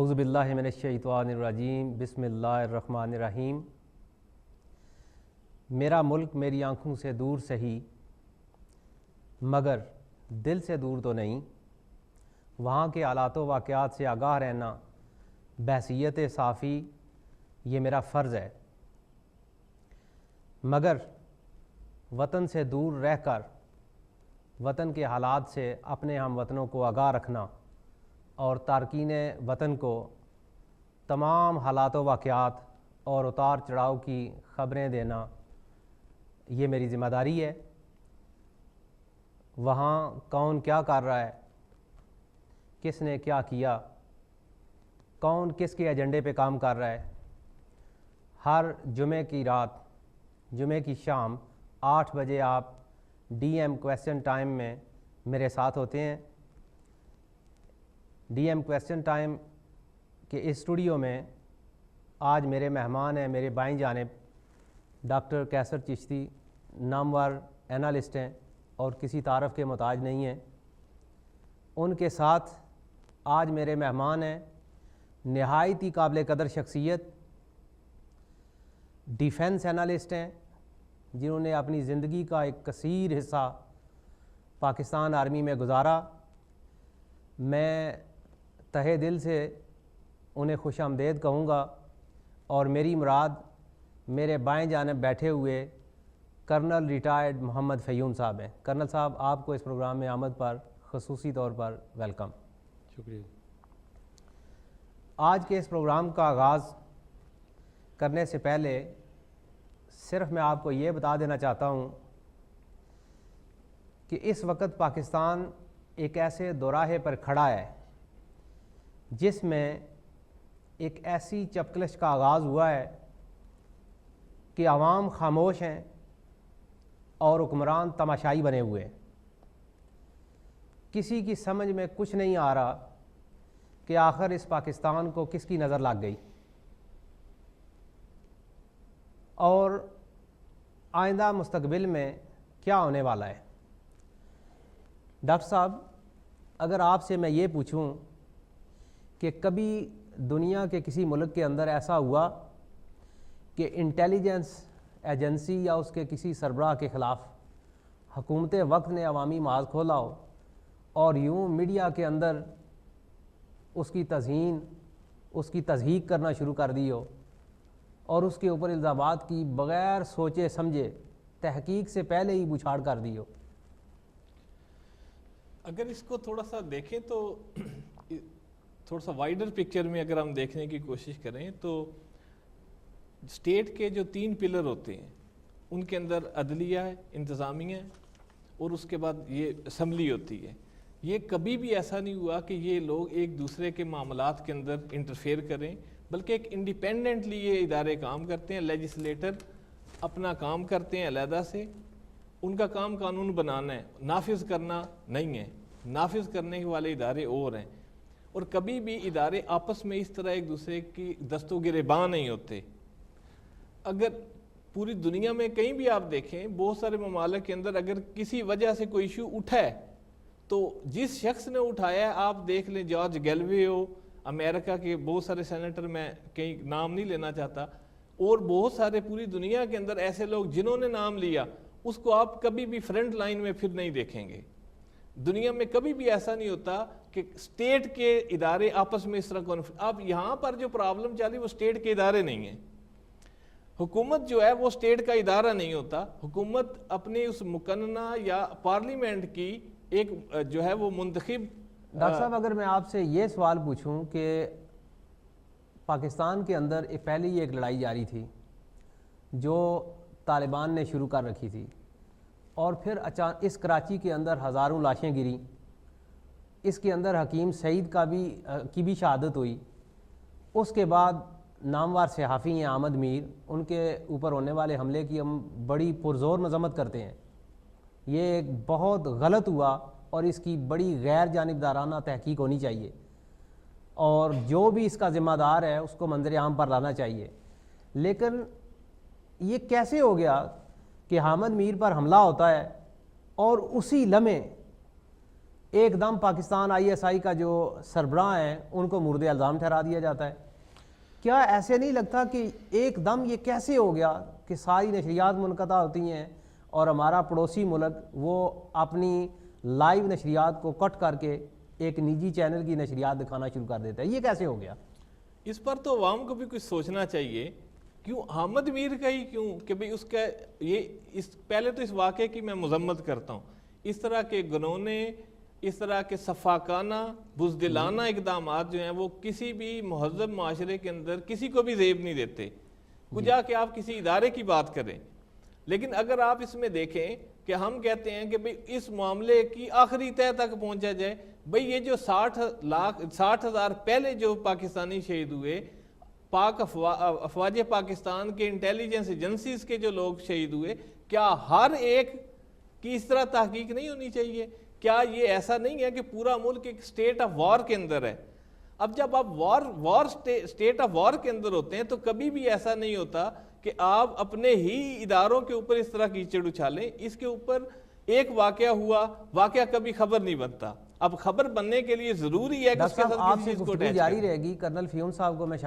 اعوذ باللہ من الشیطان الرجیم، بسم اللہ الرحمن الرحیم۔ میرا ملک میری آنکھوں سے دور سہی، مگر دل سے دور تو نہیں۔ وہاں کے حالات و واقعات سے آگاہ رہنا بحیثیت صافی یہ میرا فرض ہے، مگر وطن سے دور رہ کر وطن کے حالات سے اپنے ہم وطنوں کو آگاہ رکھنا اور تارکین وطن کو تمام حالات و واقعات اور اتار چڑھاؤ کی خبریں دینا یہ میری ذمہ داری ہے۔ وہاں کون کیا کر رہا ہے، کس نے کیا کیا، کون کس کے ایجنڈے پہ کام کر رہا ہے، ہر جمعے کی رات، جمعے کی شام 8 بجے آپ ڈی ایم کویسچن ٹائم میں میرے ساتھ ہوتے ہیں۔ ڈی ایم کویسچن ٹائم کے اس اسٹوڈیو میں آج میرے مہمان ہیں، میرے بائیں جانب ڈاکٹر کیسر چشتی، نامور اینالسٹ ہیں اور کسی تعارف کے محتاج نہیں ہیں۔ ان کے ساتھ آج میرے مہمان ہیں نہایت ہی قابل قدر شخصیت، ڈیفنس اینالسٹ ہیں جنہوں نے اپنی زندگی کا ایک کثیر حصہ پاکستان آرمی میں گزارا۔ میں تہہ دل سے انہیں خوش آمدید کہوں گا، اور میری مراد میرے بائیں جانب بیٹھے ہوئے کرنل ریٹائرڈ محمد فیوم صاحب ہیں۔ کرنل صاحب، آپ کو اس پروگرام میں آمد پر خصوصی طور پر ویلکم۔ شکریہ۔ آج کے اس پروگرام کا آغاز کرنے سے پہلے صرف میں آپ کو یہ بتا دینا چاہتا ہوں کہ اس وقت پاکستان ایک ایسے دوراہے پر کھڑا ہے جس میں ایک ایسی چپکلش کا آغاز ہوا ہے کہ عوام خاموش ہیں اور حکمران تماشائی بنے ہوئے ہیں۔ کسی کی سمجھ میں کچھ نہیں آ رہا کہ آخر اس پاکستان کو کس کی نظر لگ گئی، اور آئندہ مستقبل میں کیا ہونے والا ہے۔ ڈاکٹر صاحب، اگر آپ سے میں یہ پوچھوں کہ کبھی دنیا کے کسی ملک کے اندر ایسا ہوا کہ انٹیلیجنس ایجنسی یا اس کے کسی سربراہ کے خلاف حکومت وقت نے عوامی محاذ کھولا ہو اور یوں میڈیا کے اندر اس کی توہین، اس کی تضحیق کرنا شروع کر دی ہو اور اس کے اوپر الزامات کی بغیر سوچے سمجھے تحقیق سے پہلے ہی بچھاڑ کر دی ہو؟ اگر اس کو تھوڑا سا دیکھیں تو تھوڑا سا وائڈر پکچر میں اگر ہم دیکھنے کی کوشش کریں تو اسٹیٹ کے جو 3 پلر ہوتے ہیں ان کے اندر عدلیہ ہے، انتظامیہ ہے، اور اس کے بعد یہ اسمبلی ہوتی ہے۔ یہ کبھی بھی ایسا نہیں ہوا کہ یہ لوگ ایک دوسرے کے معاملات کے اندر انٹرفیئر کریں، بلکہ ایک انڈیپینڈنٹلی یہ ادارے کام کرتے ہیں۔ لیجسلیٹر اپنا کام کرتے ہیں علیحدہ سے، ان کا کام قانون بنانا ہے، نافذ کرنا نہیں ہے۔ نافذ کرنے والے ادارے اور ہیں، اور کبھی بھی ادارے آپس میں اس طرح ایک دوسرے کی دست و گریباں نہیں ہوتے۔ اگر پوری دنیا میں کہیں بھی آپ دیکھیں، بہت سارے ممالک کے اندر اگر کسی وجہ سے کوئی ایشو اٹھا ہے تو جس شخص نے اٹھایا ہے، آپ دیکھ لیں جارج گیلوے ہو، امریکہ کے بہت سارے سینیٹر، میں کہیں نام نہیں لینا چاہتا، اور بہت سارے پوری دنیا کے اندر ایسے لوگ جنہوں نے نام لیا، اس کو آپ کبھی بھی فرنٹ لائن میں پھر نہیں دیکھیں گے۔ دنیا میں کبھی بھی ایسا نہیں ہوتا کہ اسٹیٹ کے ادارے آپس میں اس طرح اب یہاں پر جو پرابلم چلی وہ اسٹیٹ کے ادارے نہیں ہیں۔ حکومت جو ہے وہ اسٹیٹ کا ادارہ نہیں ہوتا۔ حکومت اپنے اس مقننہ یا پارلیمنٹ کی ایک جو ہے وہ منتخب۔ ڈاکٹر صاحب، اگر میں آپ سے یہ سوال پوچھوں کہ پاکستان کے اندر پہلے ہی ایک لڑائی جاری تھی جو طالبان نے شروع کر رکھی تھی، اور پھر اس کراچی کے اندر ہزاروں لاشیں گریں، اس کے اندر حکیم سعید کی بھی شہادت ہوئی۔ اس کے بعد نامور صحافی ہیں احمد میر، ان کے اوپر ہونے والے حملے کی ہم بڑی پرزور مذمت کرتے ہیں۔ یہ ایک بہت غلط ہوا اور اس کی بڑی غیر جانبدارانہ تحقیق ہونی چاہیے، اور جو بھی اس کا ذمہ دار ہے اس کو منظر عام پر لانا چاہیے۔ لیکن یہ کیسے ہو گیا کہ احمد میر پر حملہ ہوتا ہے اور اسی لمحے ایک دم پاکستان ISI کا جو سربراہ ہیں ان کو مورد الزام ٹھہرا دیا جاتا ہے. کیا ایسے نہیں لگتا کہ ایک دم یہ کیسے ہو گیا کہ ساری نشریات منقطع ہوتی ہیں اور ہمارا پڑوسی ملک وہ اپنی لائیو نشریات کو کٹ کر کے ایک نجی چینل کی نشریات دکھانا شروع کر دیتا ہے؟ یہ کیسے ہو گیا؟ اس پر تو عوام کو بھی کچھ سوچنا چاہیے. کیوں احمد میر کا ہی کیوں کہ بھئی اس کا پہلے تو اس واقعے کی میں مذمت کرتا ہوں. اس طرح کے گنونے، اس طرح کے صفاقانہ بزدلانہ اقدامات جو ہیں وہ کسی بھی مہذب معاشرے کے اندر کسی کو بھی زیب نہیں دیتے. کجا کہ آپ کسی ادارے کی بات کریں. لیکن اگر آپ اس میں دیکھیں کہ ہم کہتے ہیں کہ بھئی اس معاملے کی آخری تہ تک پہنچا جائے، بھئی یہ جو 60,000 پہلے جو پاکستانی شہید ہوئے، افواج پاکستان کے انٹیلیجنس ایجنسیز کے جو لوگ شہید ہوئے، کیا ہر ایک کی اس طرح تحقیق نہیں ہونی چاہیے؟ کیا یہ ایسا نہیں ہے کہ پورا ملک ایک سٹیٹ آف وار کے اندر ہے؟ اب جب آپ سٹیٹ آف وار کے اندر ہوتے ہیں تو کبھی بھی ایسا نہیں ہوتا کہ آپ اپنے ہی اداروں کے اوپر اس طرح کیچڑ اچھالیں. اس کے اوپر ایک واقعہ ہوا، واقعہ کبھی خبر نہیں بنتا. اب خبر بننے کے لیے ضروری ہے کہ اس کے ساتھ آپ کسی سے چیز کو گفتگو اٹیچ جاری کریں. رہے گی. کرنل فیون صاحب کو میں